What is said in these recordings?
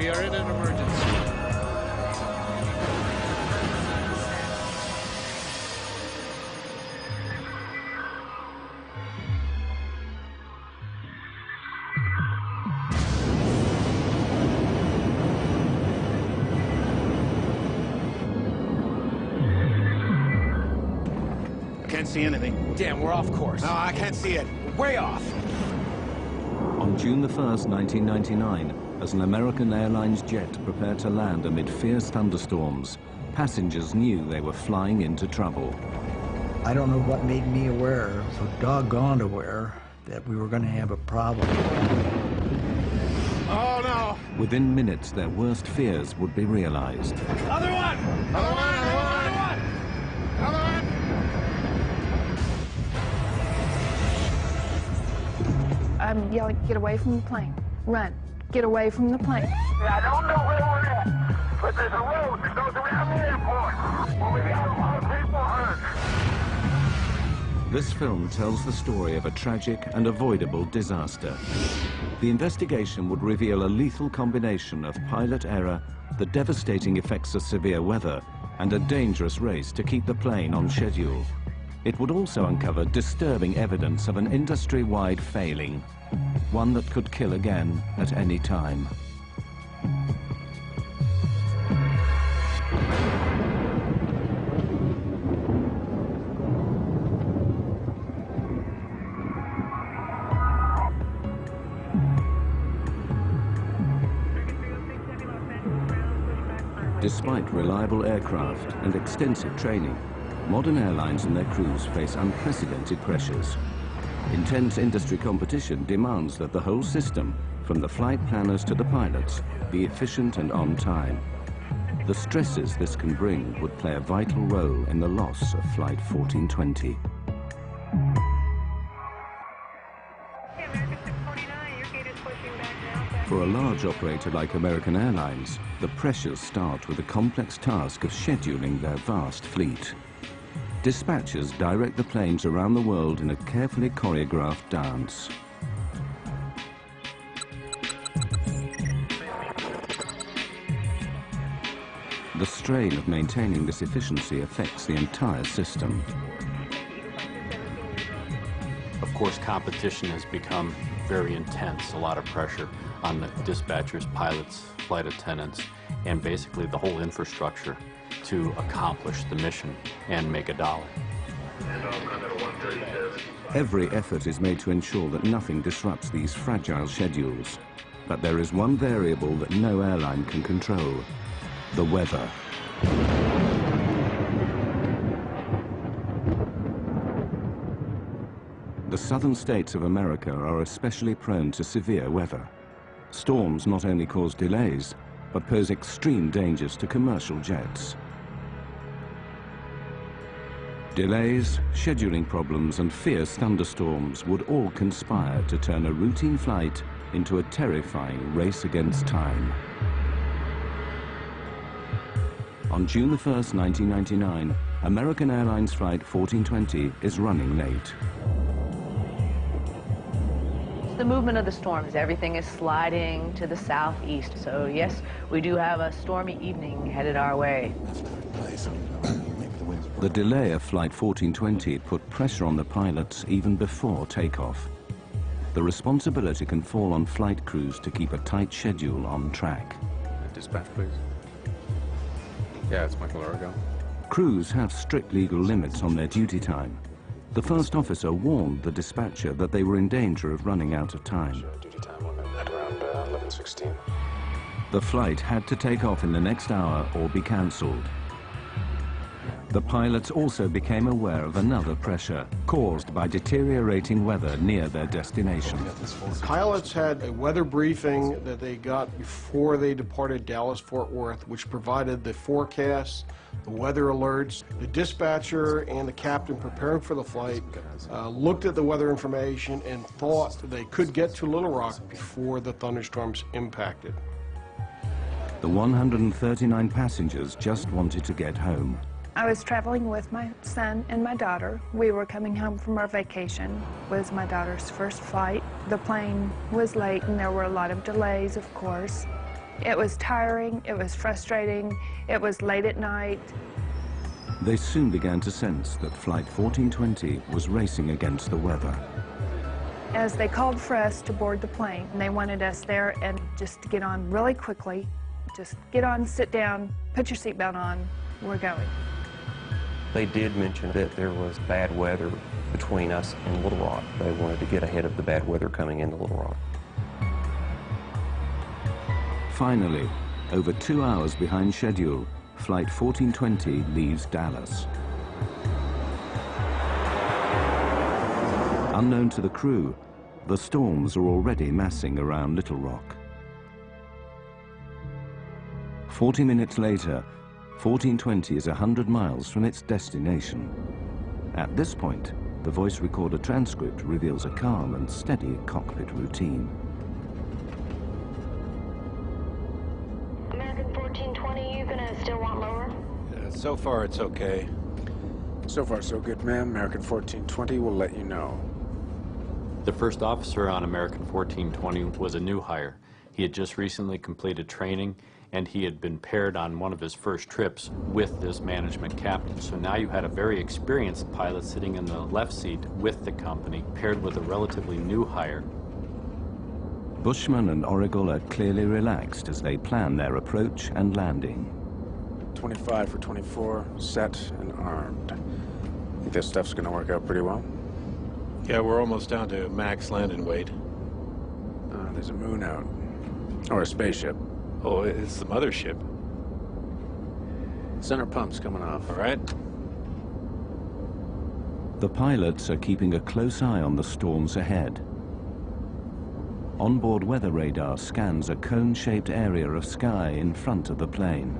We are in an emergency. Can't see anything. Damn, we're off course. No, I can't see it. Way off. On June the 1st, 1999, as an American Airlines jet prepared to land amid fierce thunderstorms, passengers knew they were flying into trouble. I don't know what made me aware, so doggone aware, that we were going to have a problem. Oh, no. Within minutes, their worst fears would be realized. Other one! Other one! Other one! Other one! I'm yelling, get away from the plane. Run. Get away from the plane. I don't know where we're at, but there's a road that goes around the airport. Well, we got a lot of people hurt. This film tells the story of a tragic and avoidable disaster. The investigation would reveal a lethal combination of pilot error, the devastating effects of severe weather, and a dangerous race to keep the plane on schedule. It would also uncover disturbing evidence of an industry-wide failing, one that could kill again at any time. Despite reliable aircraft and extensive training, modern airlines and their crews face unprecedented pressures. Intense industry competition demands that the whole system, from the flight planners to the pilots, be efficient and on time. The stresses this can bring would play a vital role in the loss of Flight 1420. For a large operator like American Airlines, the pressures start with the complex task of scheduling their vast fleet. Dispatchers direct the planes around the world in a carefully choreographed dance. The strain of maintaining this efficiency affects the entire system. Of course, competition has become very intense, a lot of pressure on the dispatchers, pilots, flight attendants, and basically the whole infrastructure to accomplish the mission and make a dollar. Every effort is made to ensure that nothing disrupts these fragile schedules. But there is one variable that no airline can control: the weather. The southern states of America are especially prone to severe weather. Storms not only cause delays, but pose extreme dangers to commercial jets. Delays, scheduling problems, and fierce thunderstorms would all conspire to turn a routine flight into a terrifying race against time. On June the 1st, 1999, American Airlines Flight 1420 is running late. The movement of the storms, everything is sliding to the southeast. So yes, we do have a stormy evening headed our way. The delay of Flight 1420 put pressure on the pilots even before takeoff. The responsibility can fall on flight crews to keep a tight schedule on track. Dispatch, please. Yeah, it's Michael Origel. Crews have strict legal limits on their duty time. The first officer warned the dispatcher that they were in danger of running out of time. Duty time limit at around 11:16. The flight had to take off in the next hour or be cancelled. The pilots also became aware of another pressure caused by deteriorating weather near their destination. Pilots had a weather briefing that they got before they departed Dallas-Fort Worth, which provided the forecasts, the weather alerts. The dispatcher and the captain preparing for the flight looked at the weather information and thought they could get to Little Rock before the thunderstorms impacted. The 139 passengers just wanted to get home. I was traveling with my son and my daughter. We were coming home from our vacation. It was my daughter's first flight. The plane was late and there were a lot of delays, of course. It was tiring, it was frustrating, it was late at night. They soon began to sense that Flight 1420 was racing against the weather. As they called for us to board the plane, and they wanted us there and just to get on really quickly. Just get on, sit down, put your seatbelt on, we're going. They did mention that there was bad weather between us and Little Rock. They wanted to get ahead of the bad weather coming into Little Rock. Finally, over 2 hours behind schedule, Flight 1420 leaves Dallas. Unknown to the crew, the storms are already massing around Little Rock. 40 minutes later, 1420 is 100 miles from its destination. At this point, the voice recorder transcript reveals a calm and steady cockpit routine. American 1420, you gonna still want lower? So far, it's okay. So far, so good, ma'am. American 1420 will let you know. The first officer on American 1420 was a new hire. He had just recently completed training, and he had been paired on one of his first trips with this management captain. So now you had a very experienced pilot sitting in the left seat with the company, paired with a relatively new hire. Buschmann and Origel are clearly relaxed as they plan their approach and landing. 25 for 24, set and armed. Think this stuff's gonna work out pretty well? Yeah, we're almost down to max landing weight. There's a moon out. Or a spaceship. Oh, it's the mothership. Center pump's coming off. All right. The pilots are keeping a close eye on the storms ahead. Onboard weather radar scans a cone-shaped area of sky in front of the plane.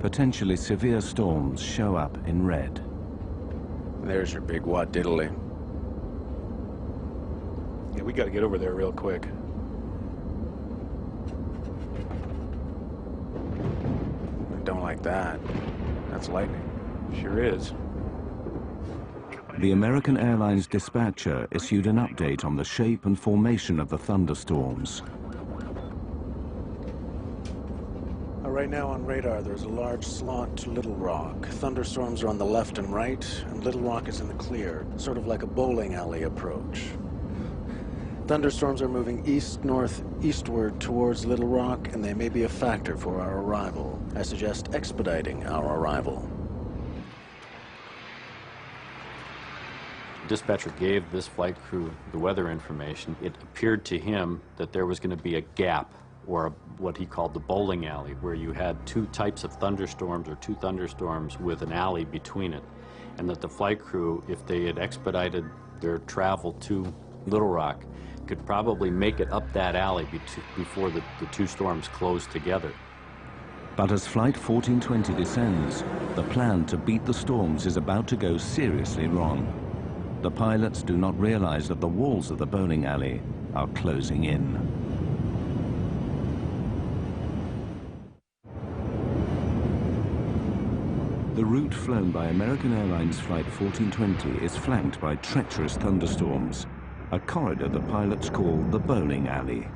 Potentially severe storms show up in red. There's your big what diddly. Yeah, we got to get over there real quick. I don't like that. That's lightning. Sure is. The American Airlines dispatcher issued an update on the shape and formation of the thunderstorms. Right now on radar, there's a large slot to Little Rock. Thunderstorms are on the left and right, and Little Rock is in the clear, sort of like a bowling alley approach. Thunderstorms are moving east-northeastward towards Little Rock, and they may be a factor for our arrival. I suggest expediting our arrival. Dispatcher gave this flight crew the weather information. It appeared to him that there was going to be a gap, or what he called the bowling alley, where you had two types of thunderstorms or two thunderstorms with an alley between it, and that the flight crew, if they had expedited their travel to Little Rock, could probably make it up that alley before the two storms closed together. But as Flight 1420 descends, the plan to beat the storms is about to go seriously wrong. The pilots do not realize that the walls of the bowling alley are closing in. The route flown by American Airlines Flight 1420 is flanked by treacherous thunderstorms, a corridor the pilots call the bowling alley.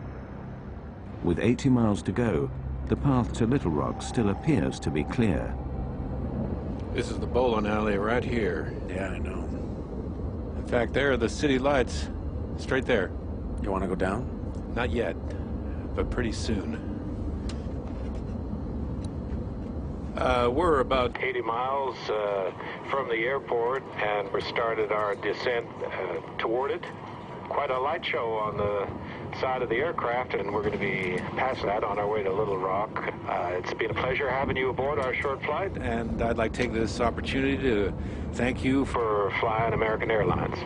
With 80 miles to go, the path to Little Rock still appears to be clear. This is the bowling alley right here. Yeah, I know. In fact, there are the city lights, straight there. You want to go down? Not yet, but pretty soon. We're about 80 miles from the airport, and we started our descent toward it. Quite a light show on the side of the aircraft, and we're going to be passing that on our way to Little Rock. It's been a pleasure having you aboard our short flight, and I'd like to take this opportunity to thank you for flying American Airlines.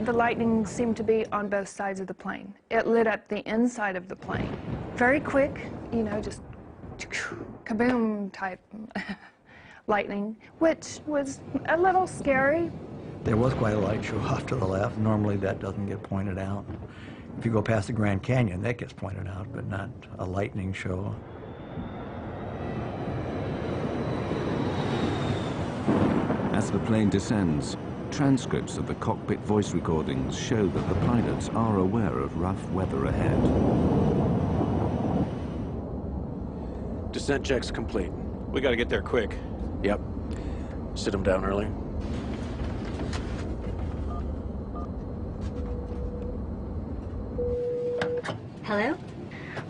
The lightning seemed to be on both sides of the plane. It lit up the inside of the plane. Very quick, you know, just kaboom type lightning, which was a little scary. There was quite a light show off to the left. Normally that doesn't get pointed out. If you go past the Grand Canyon, that gets pointed out, but not a lightning show. As the plane descends, transcripts of the cockpit voice recordings show that the pilots are aware of rough weather ahead. Descent check's complete. We gotta get there quick. Yep. Sit him down early. Hello?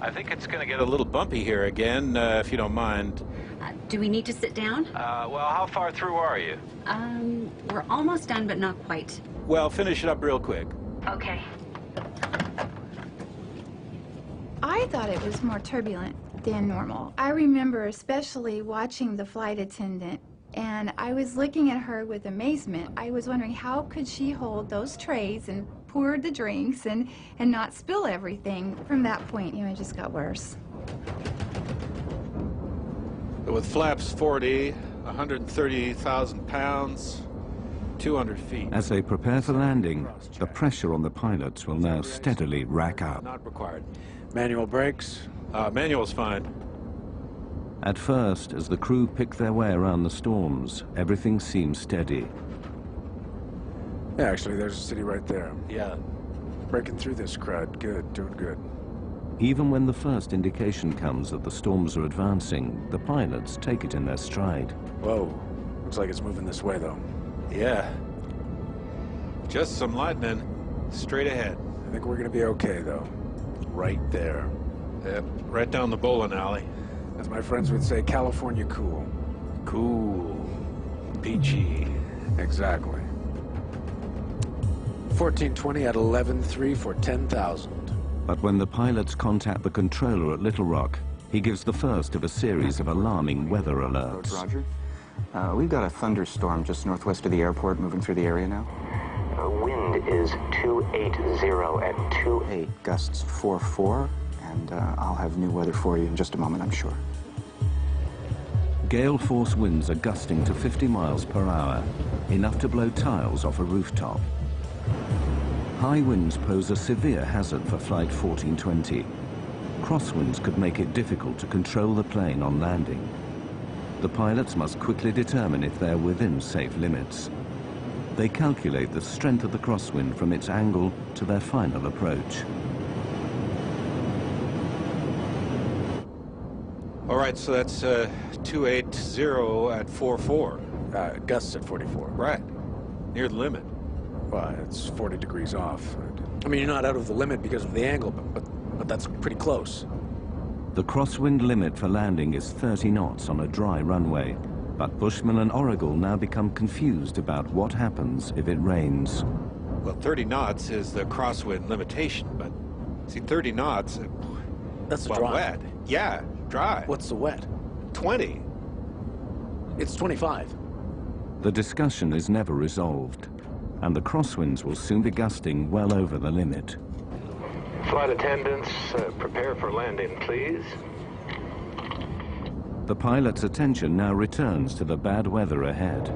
I think it's gonna get a little bumpy here again, if you don't mind. Do we need to sit down? Well, how far through are you? We're almost done, but not quite. Well, finish it up real quick. Okay. I thought it was more turbulent than normal. I remember especially watching the flight attendant, and I was looking at her with amazement. I was wondering how could she hold those trays and pour the drinks and not spill everything. From that point, it just got worse. With flaps 40, 130,000 pounds, 200 feet. As they prepare for landing, the pressure on the pilots will now steadily rack up. Not required. Manual brakes? Manual's fine. At first, as the crew pick their way around the storms, everything seems steady. Yeah, actually, there's a city right there. Yeah. Breaking through this crowd. Good, doing good. Even when the first indication comes that the storms are advancing, the pilots take it in their stride. Whoa. Looks like it's moving this way, though. Yeah. Just some lightning. Straight ahead. I think we're gonna be okay, though. Right there. Yep, right down the bowling alley. As my friends would say, California cool. Cool. Peachy. Exactly. 1420 at 11.3 for 10,000. But when the pilots contact the controller at Little Rock, he gives the first of a series of alarming weather alerts. Roger. We've got a thunderstorm just northwest of the airport moving through the area now. Wind is 280 at 2.8, gusts 4.4, and I'll have new weather for you in just a moment, I'm sure. Gale force winds are gusting to 50 miles per hour, enough to blow tiles off a rooftop. High winds pose a severe hazard for Flight 1420. Crosswinds could make it difficult to control the plane on landing. The pilots must quickly determine if they're within safe limits. They calculate the strength of the crosswind from its angle to their final approach. All right, so that's 280 at 4.4. Gusts at 44. Right. Near the limit. Well, it's 40 degrees off. I mean, you're not out of the limit because of the angle, but that's pretty close. The crosswind limit for landing is 30 knots on a dry runway, but Buschmann and Origel now become confused about what happens if it rains. Well, 30 knots is the crosswind limitation, but see, 30 knots, that's well, dry. Wet. Yeah, dry. What's the wet? 20. It's 25. The discussion is never resolved, and the crosswinds will soon be gusting well over the limit. Flight attendants, prepare for landing, please. The pilot's attention now returns to the bad weather ahead.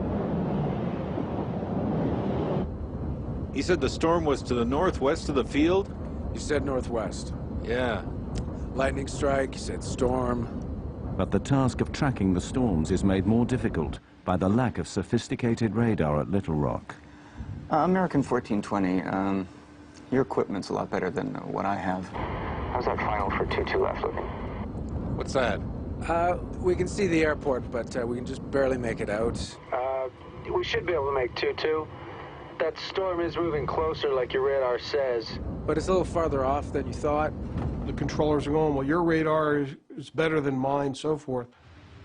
He said the storm was to the northwest of the field? You said northwest. Yeah. Lightning strike, you said storm. But the task of tracking the storms is made more difficult by the lack of sophisticated radar at Little Rock. American 1420, your equipment's a lot better than what I have. How's that final for 2-2 left looking? What's that? We can see the airport, but we can just barely make it out. We should be able to make 2-2. That storm is moving closer like your radar says. But it's a little farther off than you thought. The controllers are going, well, your radar is better than mine, so forth.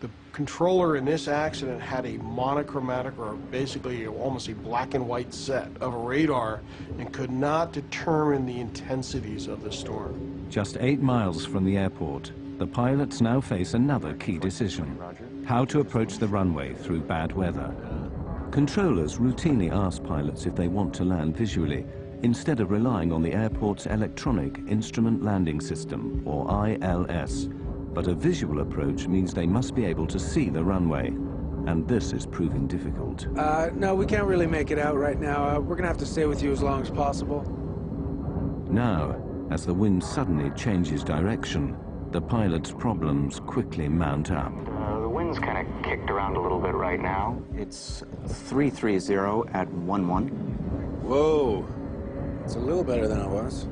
The controller in this accident had a monochromatic, or basically almost a black and white set of a radar, and could not determine the intensities of the storm. Just 8 miles from the airport, the pilots now face another key decision: how to approach the runway through bad weather. Controllers routinely ask pilots if they want to land visually, instead of relying on the airport's Electronic Instrument Landing System, or ILS. But a visual approach means they must be able to see the runway, and this is proving difficult. No, we can't really make it out right now. We're gonna have to stay with you as long as possible. Now, as the wind suddenly changes direction, the pilot's problems quickly mount up. The wind's kind of kicked around a little bit right now. It's 330 at 11. Whoa. It's a little better than it was.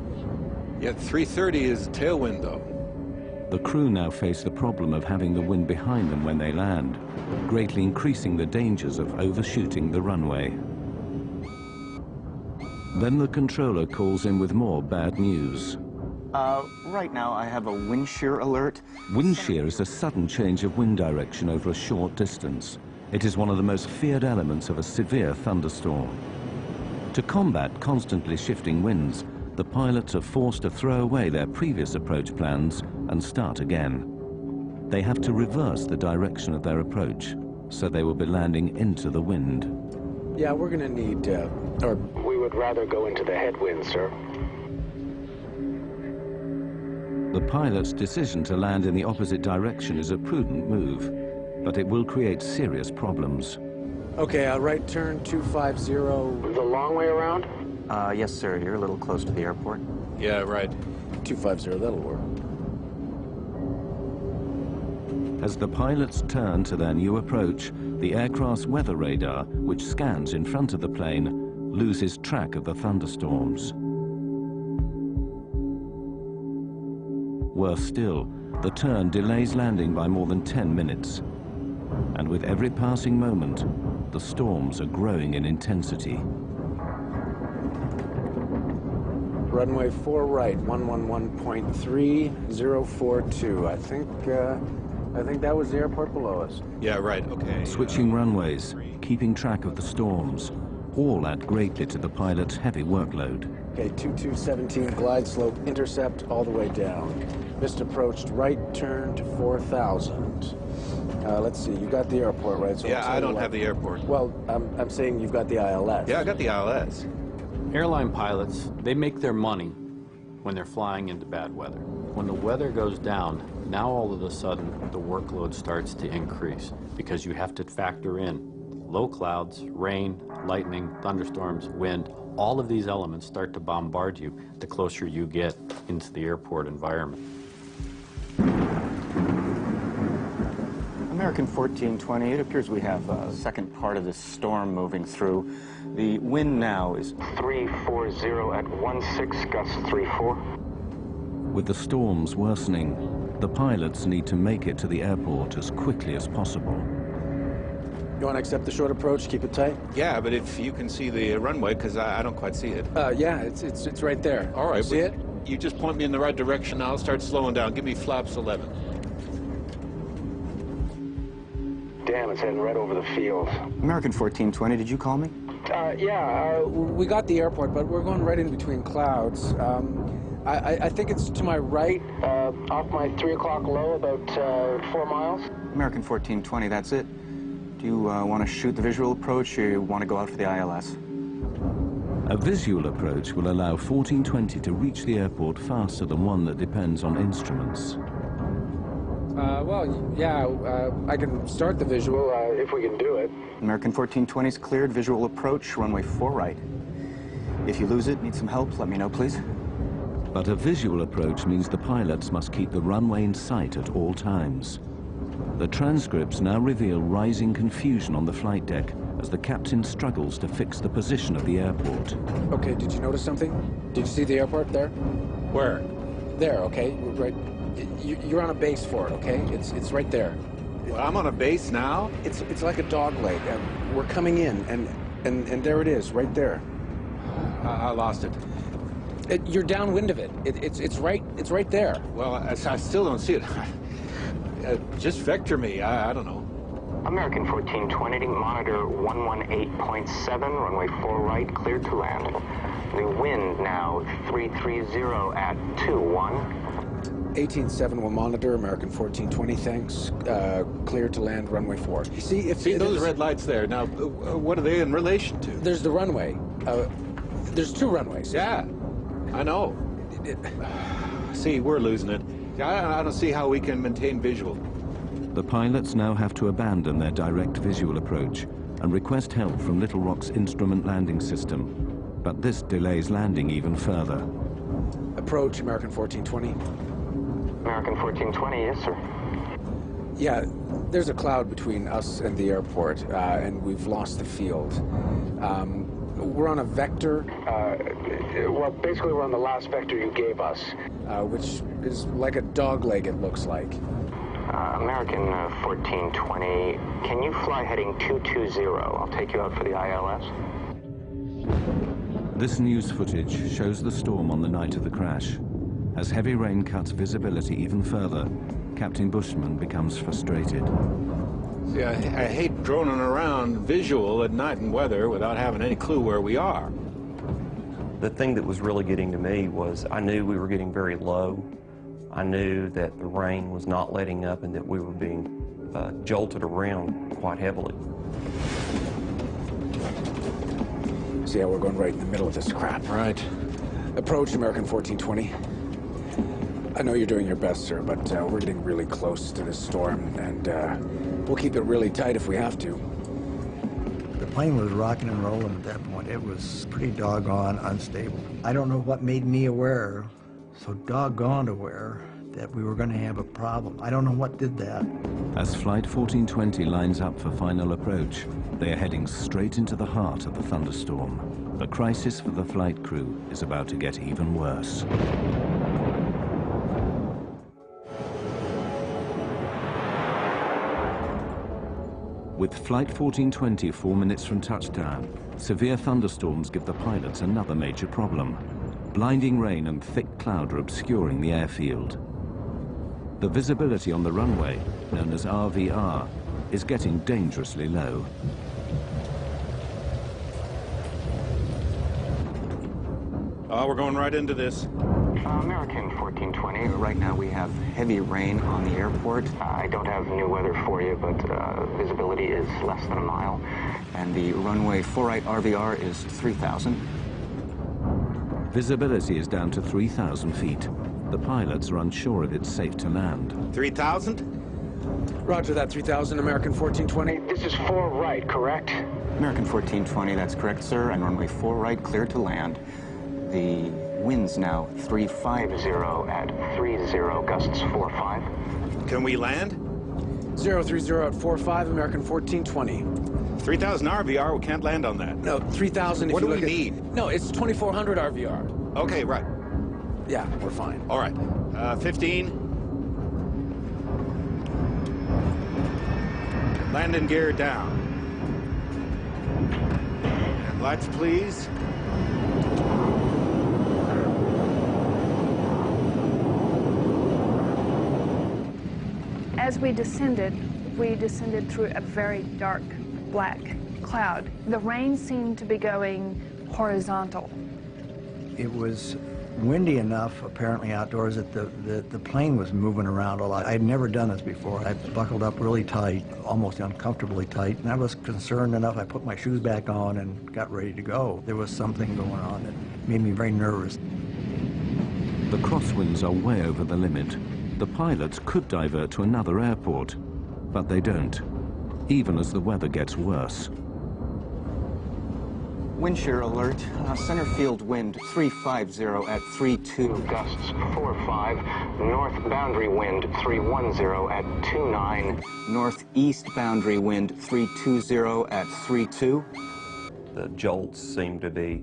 Yeah, 330 is tailwind, though. The crew now face the problem of having the wind behind them when they land, greatly increasing the dangers of overshooting the runway. Then the controller calls in with more bad news. Right now I have a wind shear alert. Wind shear is a sudden change of wind direction over a short distance. It is one of the most feared elements of a severe thunderstorm. To combat constantly shifting winds, the pilots are forced to throw away their previous approach plans and start again. They have to reverse the direction of their approach, so they will be landing into the wind. Yeah, we're gonna need, We would rather go into the headwind, sir. The pilot's decision to land in the opposite direction is a prudent move, but it will create serious problems. Okay, right turn 250. The long way around? Yes, sir. You're a little close to the airport. Yeah, right. 250, that'll work. As the pilots turn to their new approach, the aircraft's weather radar, which scans in front of the plane, loses track of the thunderstorms. Worse still, the turn delays landing by more than 10 minutes. And with every passing moment, the storms are growing in intensity. Runway 4 right, 111.3042. I think that was the airport below us. Yeah, right, okay. Switching runways, keeping track of the storms, all add greatly to the pilot's heavy workload. Okay, 2217 glide slope intercept all the way down. Missed approached right turn to 4000. Let's see, you got the airport, right? So Yeah, I don't have the airport. Well, I'm saying you've got the ILS. Yeah, I got the ILS. Airline pilots, they make their money when they're flying into bad weather. When the weather goes down, now all of a sudden the workload starts to increase because you have to factor in low clouds, rain, lightning, thunderstorms, wind. All of these elements start to bombard you the closer you get into the airport environment. American 1420, it appears we have a second part of this storm moving through. The wind now is 340 at 16, gusts 34. With the storms worsening, the pilots need to make it to the airport as quickly as possible. You want to accept the short approach, keep it tight? Yeah, but if you can see the runway, because I don't quite see it. Yeah, it's right there. All right. See it? You just point me in the right direction, I'll start slowing down. Give me flaps 11. Damn, it's heading right over the field. American 1420, did you call me? We got the airport, but we're going right in between clouds. I think it's to my right. Off my 3 o'clock low, about 4 miles. American 1420, that's it. Do you want to shoot the visual approach, or you want to go out for the ILS? A visual approach will allow 1420 to reach the airport faster than one that depends on instruments. I can start the visual If we can do it. American 1420's cleared, visual approach, runway 4 right. If you lose it, need some help, let me know, please. But a visual approach means the pilots must keep the runway in sight at all times. The transcripts now reveal rising confusion on the flight deck as the captain struggles to fix the position of the airport. Okay, did you notice something? Did you see the airport there? Where? There, okay, right. You're on a base for it, okay? It's right there. Well, I'm on a base now? It's like a dog leg. We're coming in, and there it is, right there. I lost it. You're downwind of it. It's right there. Well, I still don't see it. Just vector me. I don't know. American 1420, monitor 118.7, runway 4 right, cleared to land. The wind now 330 at 21. 18.7 will monitor, American 1420, thanks. Clear to land, runway 4. See those red lights there. Now, what are they in relation to? There's the runway. There's 2 runways. Yeah, I know. See, we're losing it. I don't see how we can maintain visual. The pilots now have to abandon their direct visual approach and request help from Little Rock's instrument landing system. But this delays landing even further. Approach, American 1420. American 1420, yes, sir. Yeah, there's a cloud between us and the airport, and we've lost the field. We're on a vector. Well, basically we're on the last vector you gave us. Which is like a dog leg, it looks like. American 1420, can you fly heading 220? I'll take you out for the ILS. This news footage shows the storm on the night of the crash. As heavy rain cuts visibility even further, Captain Buschmann becomes frustrated. See, I hate droning around visual at night and weather without having any clue where we are. The thing that was really getting to me was I knew we were getting very low. I knew that the rain was not letting up and that we were being jolted around quite heavily. See how we're going right in the middle of this crap. Right. Approach, American 1420. I know you're doing your best, sir, but we're getting really close to this storm, and we'll keep it really tight if we have to. The plane was rocking and rolling at that point. It was pretty doggone unstable. I don't know what made me aware, so doggone aware, that we were going to have a problem. I don't know what did that. As Flight 1420 lines up for final approach, they are heading straight into the heart of the thunderstorm. The crisis for the flight crew is about to get even worse. With Flight 1420 4 minutes from touchdown, severe thunderstorms give the pilots another major problem. Blinding rain and thick cloud are obscuring the airfield. The visibility on the runway, known as RVR, is getting dangerously low. We're going right into this. American 1420, right now we have heavy rain on the airport. I don't have new weather for you, but visibility is less than a mile. And the runway 4 right RVR is 3,000. Visibility is down to 3,000 feet. The pilots are unsure if it's safe to land. 3,000? Roger that, 3,000, American 1420. This is 4 right, correct? American 1420, that's correct, sir, and runway 4 right, clear to land. The wind's now 350 at 30, gusts 45. Can we land? 030 at 45, American 1420. 3,000 RVR, we can't land on that. No, 3,000 if what you do look we at... need? No, it's 2,400 RVR. Okay, right. Yeah, we're fine. All right. 15. Landing gear down. And lights, please. As we descended through a very dark black cloud. The rain seemed to be going horizontal. It was windy enough, apparently outdoors, that the plane was moving around a lot. I'd never done this before. I buckled up really tight, almost uncomfortably tight, and I was concerned enough. I put my shoes back on and got ready to go. There was something going on that made me very nervous. The crosswinds are way over the limit. The pilots could divert to another airport, but they don't, even as the weather gets worse. Wind shear alert. Center field wind 350 at 32. Gusts 45. North boundary wind 310 at 29. Northeast boundary wind 320 at 32. The jolts seemed to be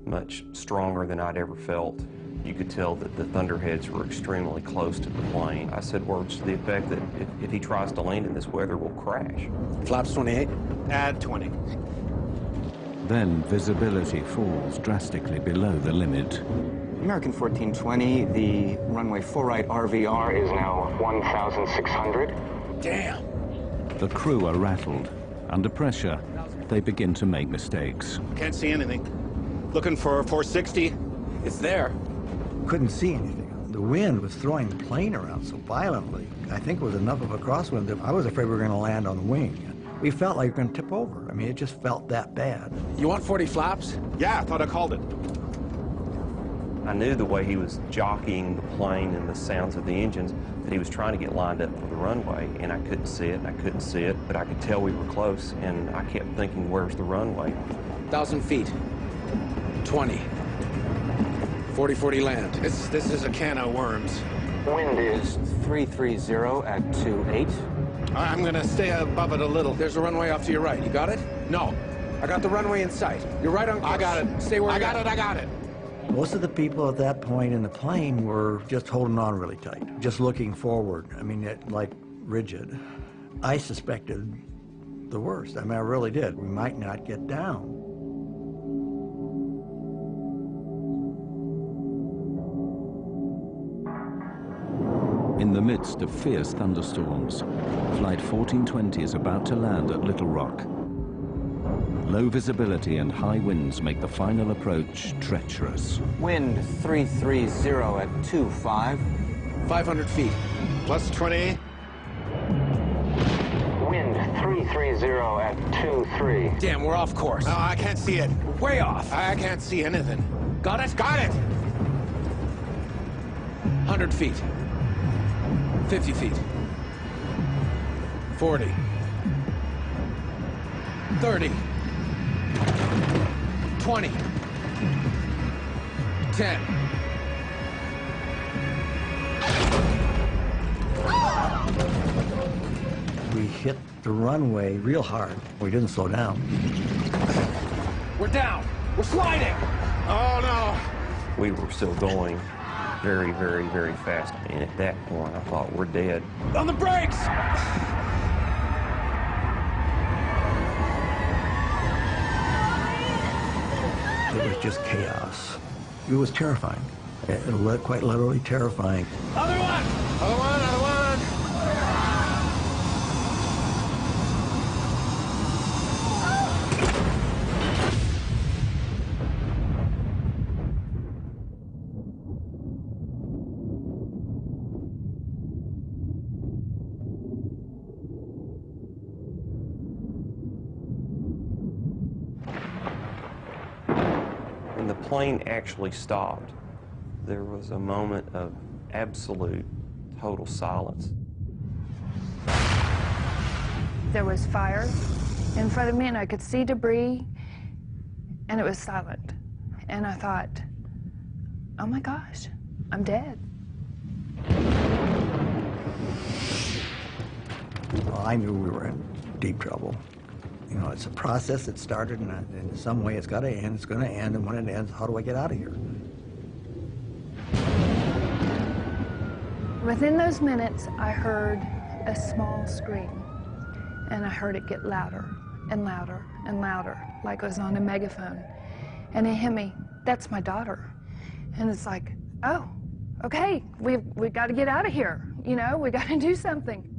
much stronger than I'd ever felt. You could tell that the thunderheads were extremely close to the plane. I said words to the effect that if he tries to land in this weather, we'll crash. Flaps 28. Add 20. Then visibility falls drastically below the limit. American 1420, the runway 4 right RVR is now 1,600. Damn. The crew are rattled. Under pressure, they begin to make mistakes. Can't see anything. Looking for 460. It's there. Couldn't see anything. The wind was throwing the plane around so violently. I think it was enough of a crosswind that I was afraid we were going to land on the wing. We felt like we were going to tip over. I mean, it just felt that bad. You want 40 flaps? Yeah, I thought I called it. I knew the way he was jockeying the plane and the sounds of the engines that he was trying to get lined up for the runway, and I couldn't see it, and I couldn't see it, but I could tell we were close, and I kept thinking, where's the runway? 1,000 feet. 20. 40-40 land. This is a can of worms. Wind is 330 at 28. I'm gonna stay above it a little. There's a runway off to your right. You got it? No. I got the runway in sight. You're right on course. I got it. Stay where I you're got at. it, I got it. Most of the people at that point in the plane were just holding on really tight, just looking forward. I mean, like rigid. I suspected the worst. I mean, I really did. We might not get down. In the midst of fierce thunderstorms, Flight 1420 is about to land at Little Rock. Low visibility and high winds make the final approach treacherous. Wind 330 at 25. 500 feet. Plus 20. Wind 330 at 23. Damn, we're off course. No, I can't see it. Way off. I can't see anything. Got it? Got it! 100 feet. 50 feet. 40. 30. 20. 10. We hit the runway real hard. We didn't slow down. We're down. We're sliding. Oh, no. We were still going very, very, very fast. And at that point, I thought, we're dead. On the brakes! It was just chaos. It was terrifying. Quite literally terrifying. Other one! Other one, other one. When the plane actually stopped, there was a moment of absolute, total silence. There was fire in front of me, and I could see debris, and it was silent. And I thought, oh my gosh, I'm dead. Well, I knew we were in deep trouble. You know, it's a process that started, and in some way it's got to end. It's going to end, and when it ends, how do I get out of here? Within those minutes, I heard a small scream, and I heard it get louder and louder and louder, like it was on a megaphone. And it hit me, that's my daughter. And it's like, oh, okay, we've got to get out of here. You know, we got to do something.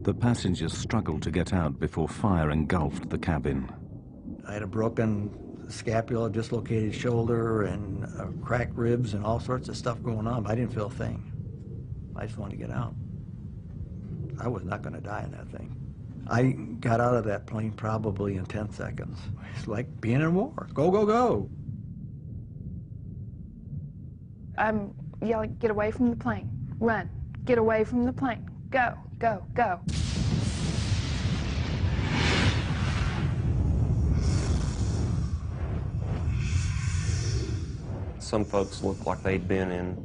The passengers struggled to get out before fire engulfed the cabin. I had a broken scapula, dislocated shoulder, and cracked ribs, and all sorts of stuff going on, but I didn't feel a thing. I just wanted to get out. I was not going to die in that thing. I got out of that plane probably in 10 seconds. It's like being in war. Go, go, go. I'm yelling, get away from the plane. Run. Get away from the plane. Go, go, go. Some folks looked like they'd been in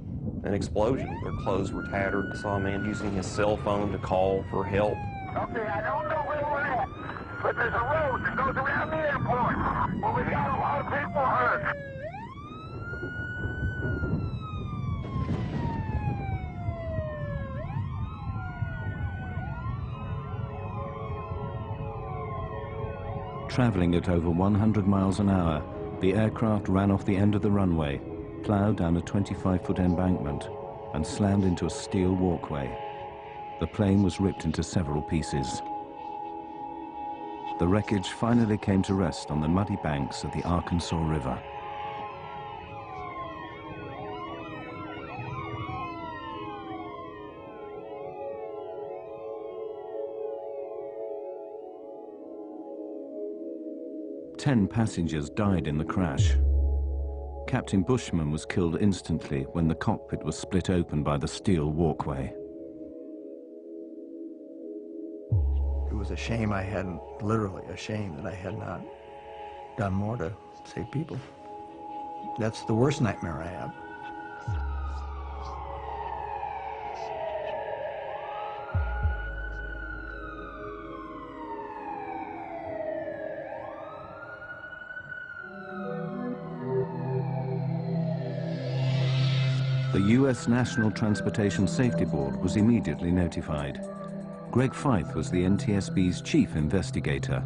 an explosion. Their clothes were tattered. I saw a man using his cell phone to call for help. Okay, I don't know where we're at, but there's a road that goes around the airport. Well, we got a lot of people hurt. Traveling at over 100 miles an hour, the aircraft ran off the end of the runway, plowed down a 25-foot embankment, and slammed into a steel walkway. The plane was ripped into several pieces. The wreckage finally came to rest on the muddy banks of the Arkansas River. Ten passengers died in the crash. Captain Buschmann was killed instantly when the cockpit was split open by the steel walkway. It was a shame I hadn't, literally a shame that I had not done more to save people. That's the worst nightmare I have. The U.S. National Transportation Safety Board was immediately notified. Greg Fife was the NTSB's chief investigator.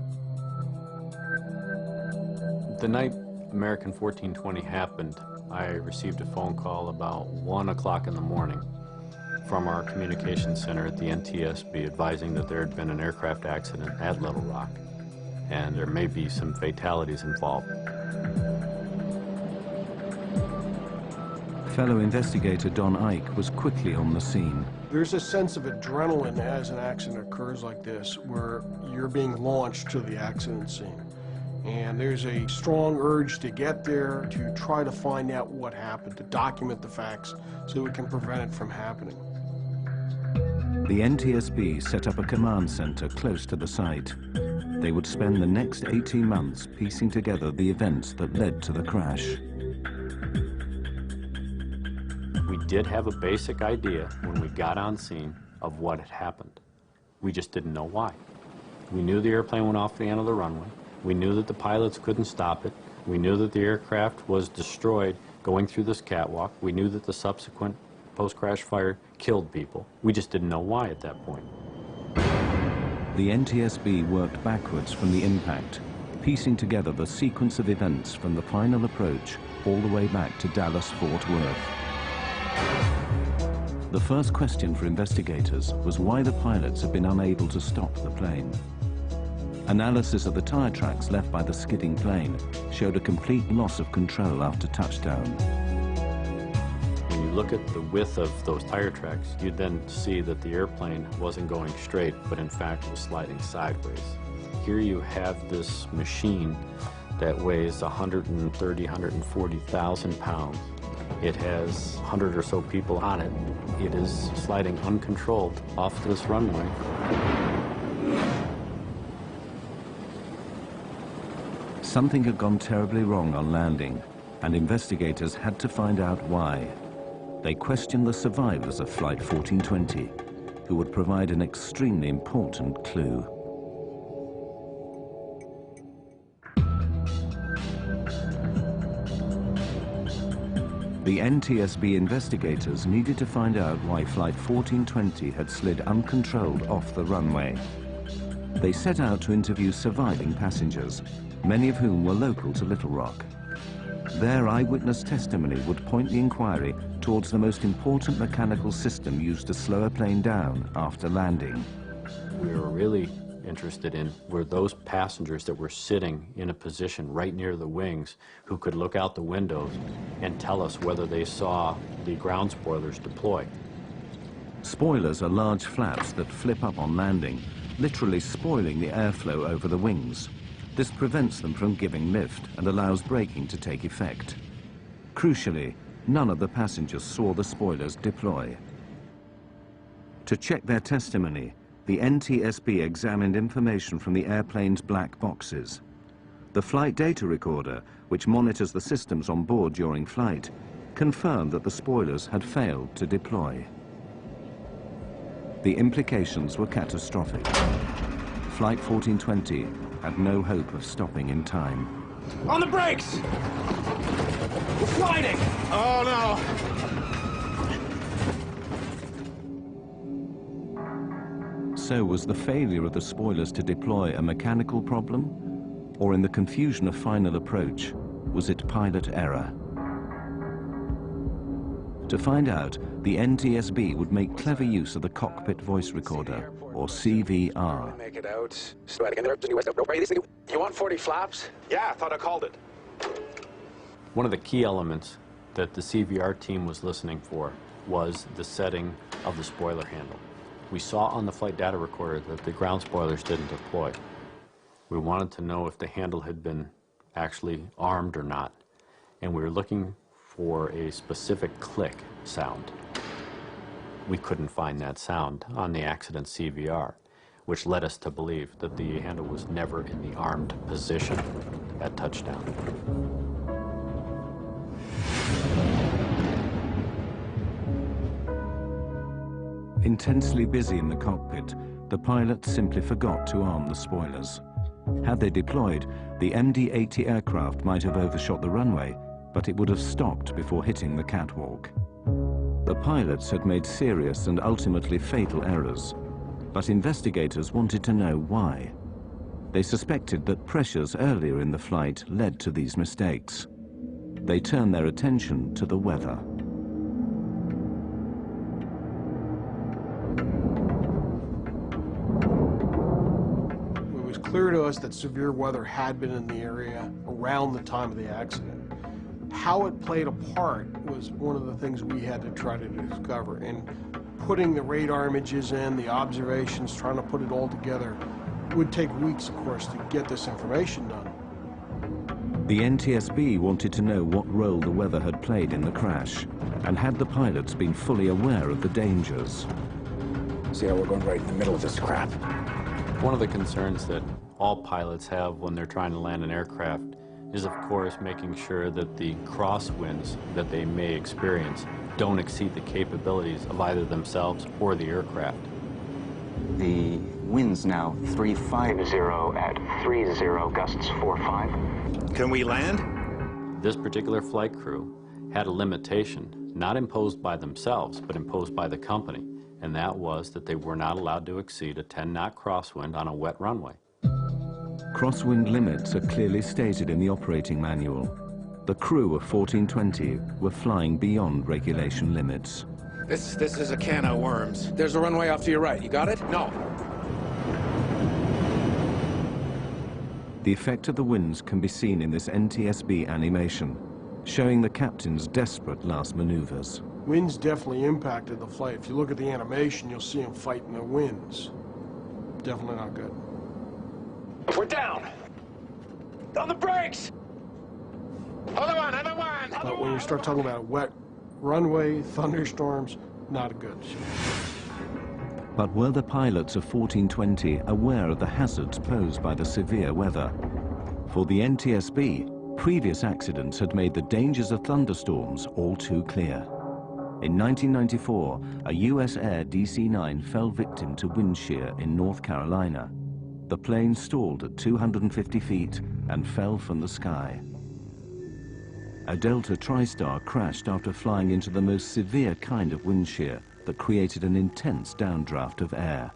The night American 1420 happened, I received a phone call about 1 o'clock in the morning from our communications center at the NTSB advising that there had been an aircraft accident at Little Rock and there may be some fatalities involved. Fellow investigator Don Ike was quickly on the scene. There's a sense of adrenaline as an accident occurs like this, where you're being launched to the accident scene. And there's a strong urge to get there, to try to find out what happened, to document the facts so we can prevent it from happening. The NTSB set up a command center close to the site. They would spend the next 18 months piecing together the events that led to the crash. We did have a basic idea when we got on scene of what had happened. We just didn't know why. We knew the airplane went off the end of the runway. We knew that the pilots couldn't stop it. We knew that the aircraft was destroyed going through this catwalk. We knew that the subsequent post-crash fire killed people. We just didn't know why at that point. The NTSB worked backwards from the impact, piecing together the sequence of events from the final approach all the way back to Dallas-Fort Worth. The first question for investigators was why the pilots had been unable to stop the plane. Analysis of the tire tracks left by the skidding plane showed a complete loss of control after touchdown. When you look at the width of those tire tracks, you then see that the airplane wasn't going straight, but in fact was sliding sideways. Here you have this machine that weighs 130, 140,000 pounds. It has 100 or so people on it. It is sliding uncontrolled off this runway. Something had gone terribly wrong on landing, and investigators had to find out why. They questioned the survivors of Flight 1420, who would provide an extremely important clue. The NTSB investigators needed to find out why Flight 1420 had slid uncontrolled off the runway. They set out to interview surviving passengers, many of whom were local to Little Rock. Their eyewitness testimony would point the inquiry towards the most important mechanical system used to slow a plane down after landing. We were really interested in were those passengers that were sitting in a position right near the wings who could look out the windows and tell us whether they saw the ground spoilers deploy. Spoilers are large flaps that flip up on landing, literally spoiling the airflow over the wings. This prevents them from giving lift and allows braking to take effect. Crucially, none of the passengers saw the spoilers deploy. To check their testimony, the NTSB examined information from the airplane's black boxes. The flight data recorder, which monitors the systems on board during flight, confirmed that the spoilers had failed to deploy. The implications were catastrophic. Flight 1420 had no hope of stopping in time. On the brakes! We're sliding! Oh, no! So was the failure of the spoilers to deploy a mechanical problem? Or in the confusion of final approach, was it pilot error? To find out, the NTSB would make clever use of the cockpit voice recorder, or CVR. Make it out. You want 40 flaps? Yeah, I thought I called it. One of the key elements that the CVR team was listening for was the setting of the spoiler handle. We saw on the flight data recorder that the ground spoilers didn't deploy. We wanted to know if the handle had been actually armed or not, and we were looking for a specific click sound. We couldn't find that sound on the accident CVR, which led us to believe that the handle was never in the armed position at touchdown. Intensely busy in the cockpit, the pilot simply forgot to arm the spoilers. Had they deployed, the MD-80 aircraft might have overshot the runway, but it would have stopped before hitting the catwalk. The pilots had made serious and ultimately fatal errors, but investigators wanted to know why. They suspected that pressures earlier in the flight led to these mistakes. They turned their attention to the weather. It was clear to us that severe weather had been in the area around the time of the accident. How it played a part was one of the things we had to try to discover. And putting the radar images in, the observations, trying to put it all together, would take weeks, of course, to get this information done. The NTSB wanted to know what role the weather had played in the crash, and had the pilots been fully aware of the dangers. See how we're going right in the middle of this crap. One of the concerns that all pilots have when they're trying to land an aircraft is, of course, making sure that the crosswinds that they may experience don't exceed the capabilities of either themselves or the aircraft. The winds now 350 at 30, gusts 45. Can we land? This particular flight crew had a limitation, not imposed by themselves, but imposed by the company, and that was that they were not allowed to exceed a 10-knot crosswind on a wet runway. Crosswind limits are clearly stated in the operating manual. The crew of 1420 were flying beyond regulation limits. This is a can of worms. There's a runway off to your right. You got it? No. The effect of the winds can be seen in this NTSB animation, showing the captain's desperate last maneuvers. Winds definitely impacted the flight. If you look at the animation, you'll see them fighting the winds. Definitely not good. We're down. On the brakes. Other one. But when you start talking about a wet runway, thunderstorms, not good. But were the pilots of 1420 aware of the hazards posed by the severe weather? For the NTSB, previous accidents had made the dangers of thunderstorms all too clear. In 1994, a US Air DC-9 fell victim to wind shear in North Carolina. The plane stalled at 250 feet and fell from the sky. A Delta TriStar crashed after flying into the most severe kind of wind shear that created an intense downdraft of air.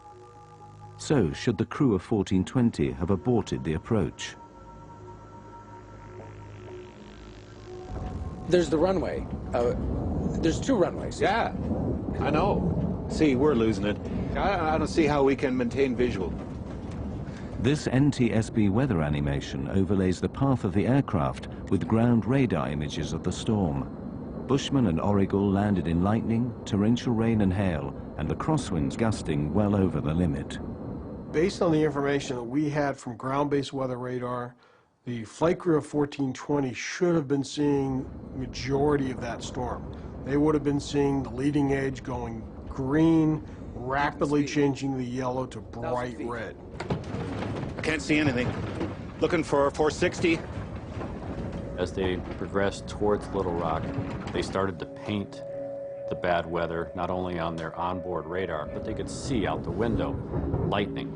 So, should the crew of 1420 have aborted the approach? There's the runway. There's two runways. Yeah, I know. See, we're losing it. I don't see how we can maintain visual. This NTSB weather animation overlays the path of the aircraft with ground radar images of the storm. Buschmann and Origel landed in lightning, torrential rain and hail, and the crosswinds gusting well over the limit. Based on the information that we had from ground-based weather radar, the flight crew of 1420 should have been seeing the majority of that storm. They would have been seeing the leading edge going green, rapidly changing the yellow to bright red. Can't see anything. Looking for 460. As they progressed towards Little Rock, they started to paint the bad weather not only on their onboard radar, but they could see out the window lightning.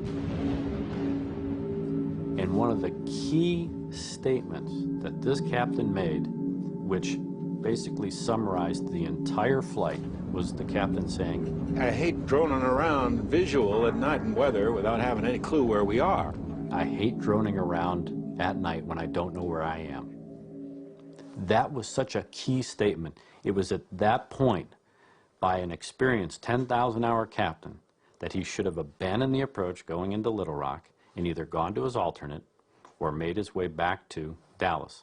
And one of the key statements that this captain made, which basically summarized the entire flight, was the captain saying, I hate droning around visual at night in weather without having any clue where we are. I hate droning around at night when I don't know where I am. That was such a key statement. It was at that point, by an experienced 10,000-hour captain, that he should have abandoned the approach going into Little Rock and either gone to his alternate or made his way back to Dallas.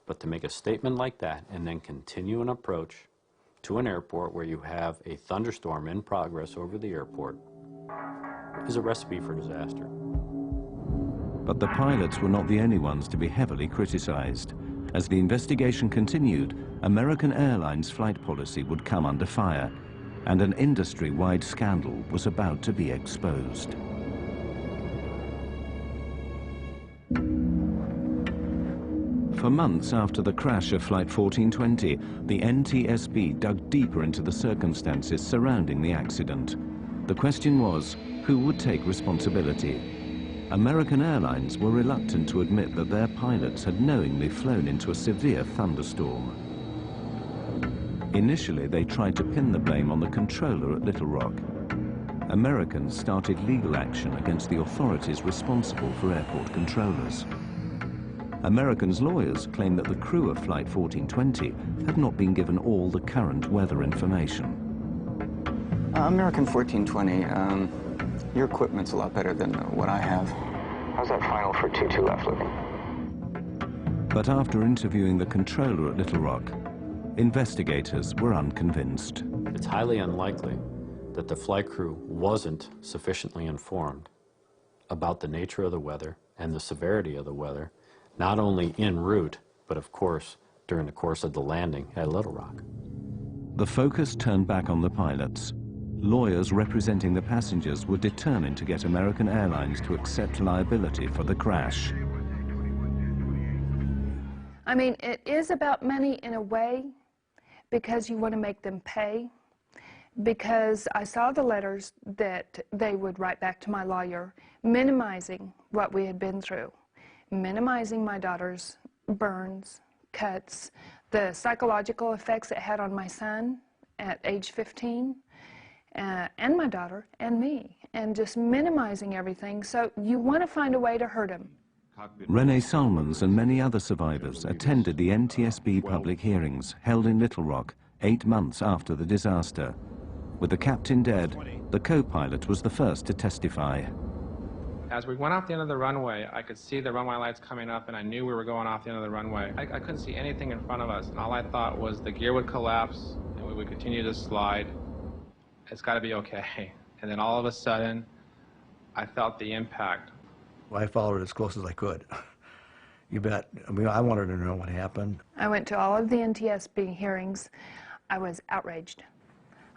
But to make a statement like that and then continue an approach to an airport where you have a thunderstorm in progress over the airport is a recipe for disaster. But the pilots were not the only ones to be heavily criticized. As the investigation continued, American Airlines flight policy would come under fire, and an industry-wide scandal was about to be exposed. For months after the crash of Flight 1420, the NTSB dug deeper into the circumstances surrounding the accident. The question was, who would take responsibility? American Airlines were reluctant to admit that their pilots had knowingly flown into a severe thunderstorm. Initially, they tried to pin the blame on the controller at Little Rock. Americans started legal action against the authorities responsible for airport controllers. Americans' lawyers claim that the crew of Flight 1420 had not been given all the current weather information. American 1420, your equipment's a lot better than what I have. How's that final for 22 left looking? But after interviewing the controller at Little Rock, investigators were unconvinced. It's highly unlikely that the flight crew wasn't sufficiently informed about the nature of the weather and the severity of the weather, not only en route, but of course during the course of the landing at Little Rock. The focus turned back on the pilots. Lawyers representing the passengers were determined to get American Airlines to accept liability for the crash. I mean, it is about money in a way, because you want to make them pay. Because I saw the letters that they would write back to my lawyer, minimizing what we had been through, minimizing my daughter's burns, cuts, the psychological effects it had on my son at age 15, and my daughter and me, and just minimizing everything. So you want to find a way to hurt him. Renee Salmons and many other survivors attended the NTSB public hearings held in Little Rock 8 months after the disaster. With the captain dead, the co-pilot was the first to testify. As we went off the end of the runway, I could see the runway lights coming up, and I knew we were going off the end of the runway. I couldn't see anything in front of us, and all I thought was the gear would collapse, and we would continue to slide. It's got to be okay. And then all of a sudden, I felt the impact. Well, I followed it as close as I could. You bet. I mean, I wanted to know what happened. I went to all of the NTSB hearings. I was outraged.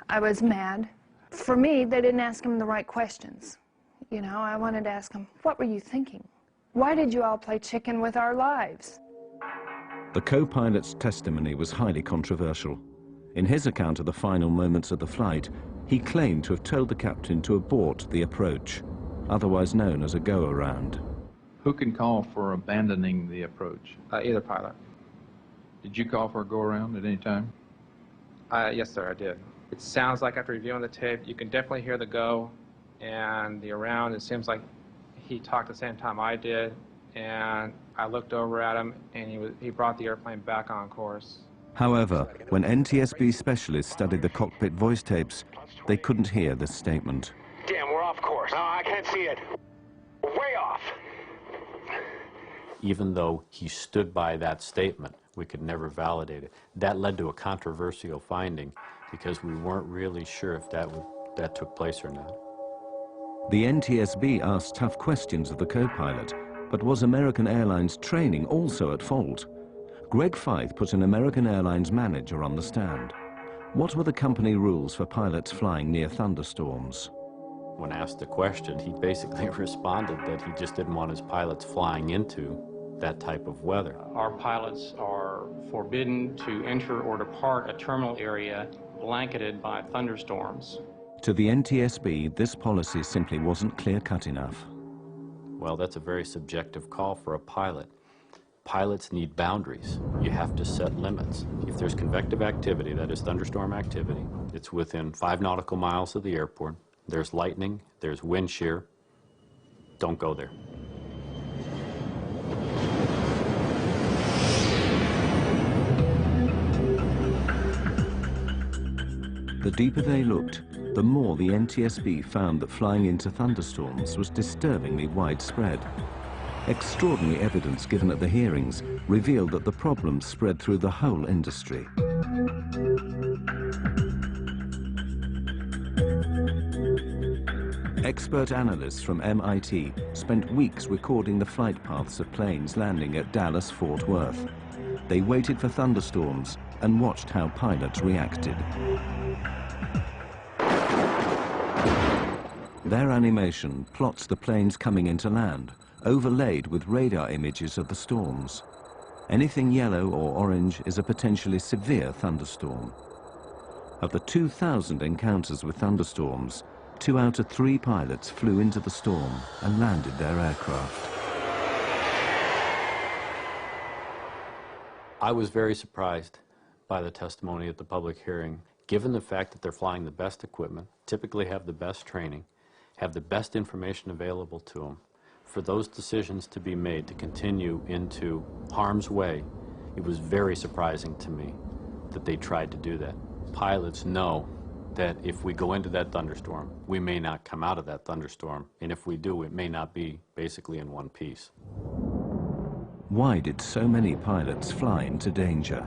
I was mad. For me, they didn't ask him the right questions. You know, I wanted to ask him, what were you thinking? Why did you all play chicken with our lives? The co-pilot's testimony was highly controversial. In his account of the final moments of the flight, he claimed to have told the captain to abort the approach, otherwise known as a go-around. Who can call for abandoning the approach? Either pilot. Did you call for a go-around at any time? Yes, sir, I did. It sounds like after reviewing the tape, you can definitely hear the go and the around. It seems like he talked at the same time I did, and I looked over at him, and he brought the airplane back on course. However, when NTSB specialists studied the cockpit voice tapes, they couldn't hear this statement. Damn, we're off course. No, I can't see it. We're way off. Even though he stood by that statement, we could never validate it. That led to a controversial finding because we weren't really sure if that took place or not. The NTSB asked tough questions of the co-pilot, but was American Airlines training also at fault? Greg Feith put an American Airlines manager on the stand. What were the company rules for pilots flying near thunderstorms? When asked the question, he basically responded that he just didn't want his pilots flying into that type of weather. Our pilots are forbidden to enter or depart a terminal area blanketed by thunderstorms. To the NTSB, this policy simply wasn't clear-cut enough. Well, that's a very subjective call for a pilot. Pilots need boundaries. You have to set limits. If there's convective activity, that is thunderstorm activity, it's within 5 nautical miles of the airport, there's lightning, there's wind shear, don't go there. The deeper they looked, the more the NTSB found that flying into thunderstorms was disturbingly widespread. Extraordinary evidence given at the hearings revealed that the problem spread through the whole industry. Expert analysts from MIT spent weeks recording the flight paths of planes landing at Dallas-Fort Worth. They waited for thunderstorms and watched how pilots reacted. Their animation plots the planes coming into land, overlaid with radar images of the storms. Anything yellow or orange is a potentially severe thunderstorm. Of the 2,000 encounters with thunderstorms, 2 out of 3 pilots flew into the storm and landed their aircraft. I was very surprised by the testimony at the public hearing. Given the fact that they're flying the best equipment, typically have the best training, have the best information available to them, for those decisions to be made to continue into harm's way, it was very surprising to me that they tried to do that. Pilots know that if we go into that thunderstorm, we may not come out of that thunderstorm, and if we do, it may not be basically in one piece. Why did so many pilots fly into danger?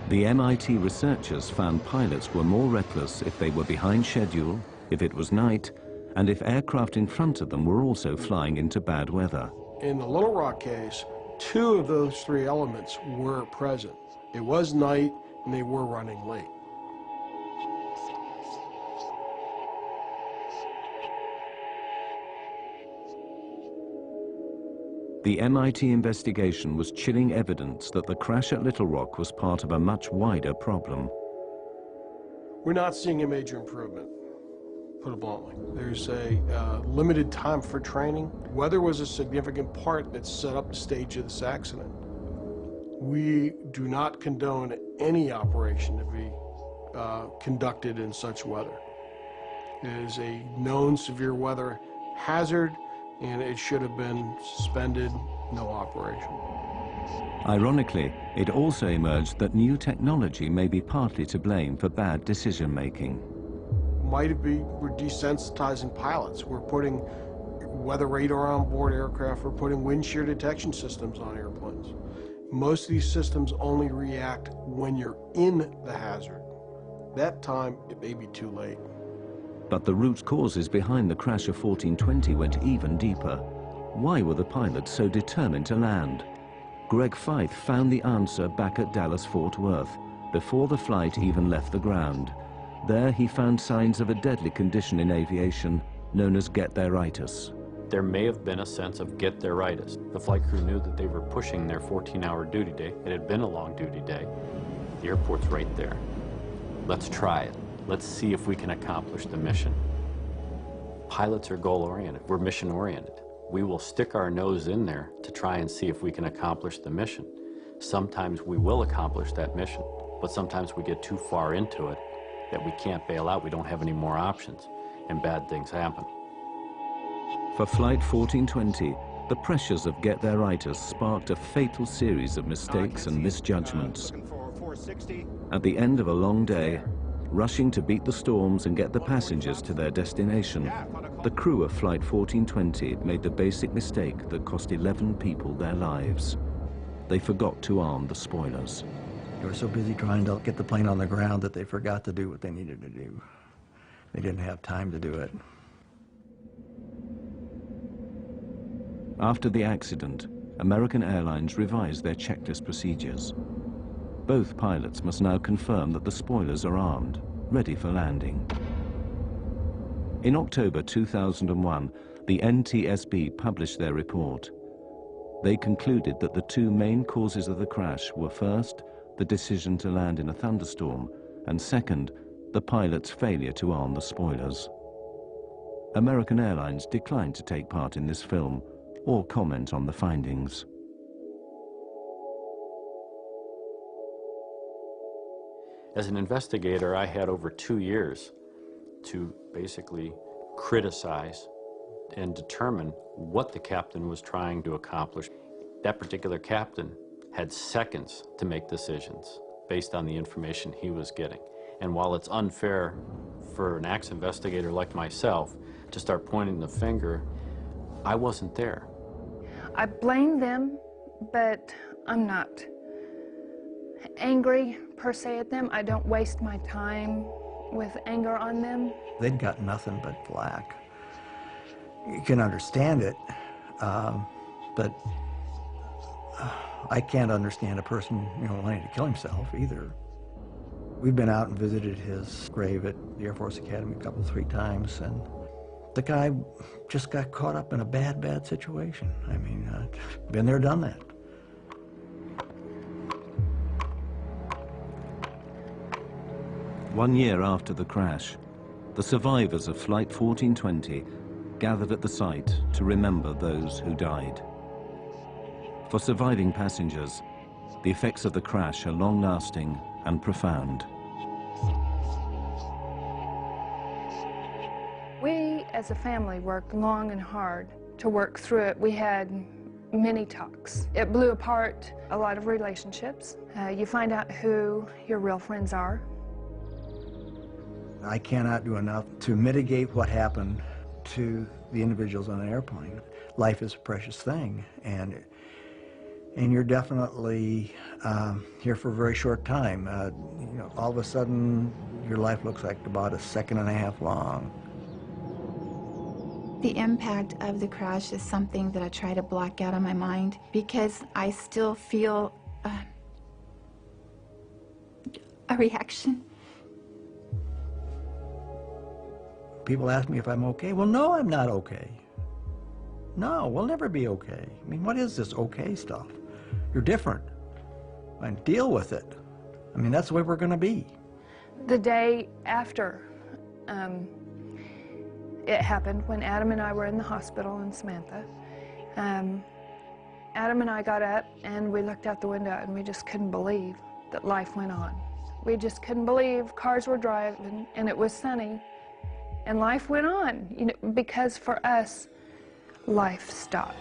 The MIT researchers found pilots were more reckless if they were behind schedule, if it was night, and if aircraft in front of them were also flying into bad weather. In the Little Rock case, 2 of those 3 elements were present. It was night, and they were running late. The MIT investigation was chilling evidence that the crash at Little Rock was part of a much wider problem. We're not seeing a major improvement, put it bluntly. There's a limited time for training. Weather was a significant part that set up the stage of this accident. We do not condone any operation to be conducted in such weather. It is a known severe weather hazard, and it should have been suspended, no operation. Ironically, it also emerged that new technology may be partly to blame for bad decision-making. Might be we're desensitizing pilots. We're putting weather radar on board aircraft. We're putting wind shear detection systems on airplanes. Most of these systems only react when you're in the hazard. That time, it may be too late. But the root causes behind the crash of 1420 went even deeper. Why were the pilots so determined to land? Greg Feith found the answer back at Dallas-Fort Worth, before the flight even left the ground. There he found signs of a deadly condition in aviation known as get-there-itis. There may have been a sense of get-there-itis. The flight crew knew that they were pushing their 14-hour duty day. It had been a long duty day. The airport's right there. Let's try it. Let's see if we can accomplish the mission. Pilots are goal-oriented. We're mission-oriented. We will stick our nose in there to try and see if we can accomplish the mission. Sometimes we will accomplish that mission, but sometimes we get too far into it that we can't bail out. We don't have any more options, and bad things happen. For Flight 1420, the pressures of get-there-itis sparked a fatal series of mistakes and misjudgments. At the end of a long day, rushing to beat the storms and get the passengers to their destination, the crew of Flight 1420 made the basic mistake that cost 11 people their lives. They forgot to arm the spoilers. They were so busy trying to get the plane on the ground that they forgot to do what they needed to do. They didn't have time to do it. After the accident, American Airlines revised their checklist procedures. Both pilots must now confirm that the spoilers are armed, ready for landing. In October 2001, the NTSB published their report. They concluded that the 2 main causes of the crash were first, the decision to land in a thunderstorm, and second, the pilot's failure to arm the spoilers. American Airlines declined to take part in this film or comment on the findings. As an investigator, I had over 2 years to basically criticize and determine what the captain was trying to accomplish. That particular captain had seconds to make decisions based on the information he was getting. And while it's unfair for an ex-investigator like myself to start pointing the finger, I wasn't there. I blame them, but I'm not angry per se at them. I don't waste my time with anger on them. They'd got nothing but flack. You can understand it, but I can't understand a person, wanting to kill himself either. We've been out and visited his grave at the Air Force Academy a couple, 3 times, and the guy just got caught up in a bad situation. I mean, been there, done that. One year after the crash, the survivors of Flight 1420 gathered at the site to remember those who died. For surviving passengers, The effects of the crash are long-lasting and profound. We, as a family, worked long and hard to work through it. We had many talks. It blew apart a lot of relationships. You find out who your real friends are. I cannot do enough to mitigate what happened to the individuals on an airplane. Life is a precious thing, and you're definitely here for a very short time. You know, all of a sudden, your life looks like about a second and a half long. The impact of the crash is something that I try to block out of my mind because I still feel a reaction. People ask me if I'm okay. Well, no, I'm not okay. No, we'll never be okay. I mean, what is this okay stuff? You're different. And deal with it. I mean, that's the way we're going to be. The day after it happened, when Adam and I were in the hospital in Samantha, Adam and I got up and we looked out the window and we just couldn't believe that life went on. We just couldn't believe cars were driving and it was sunny and life went on, you know, because for us, life stopped.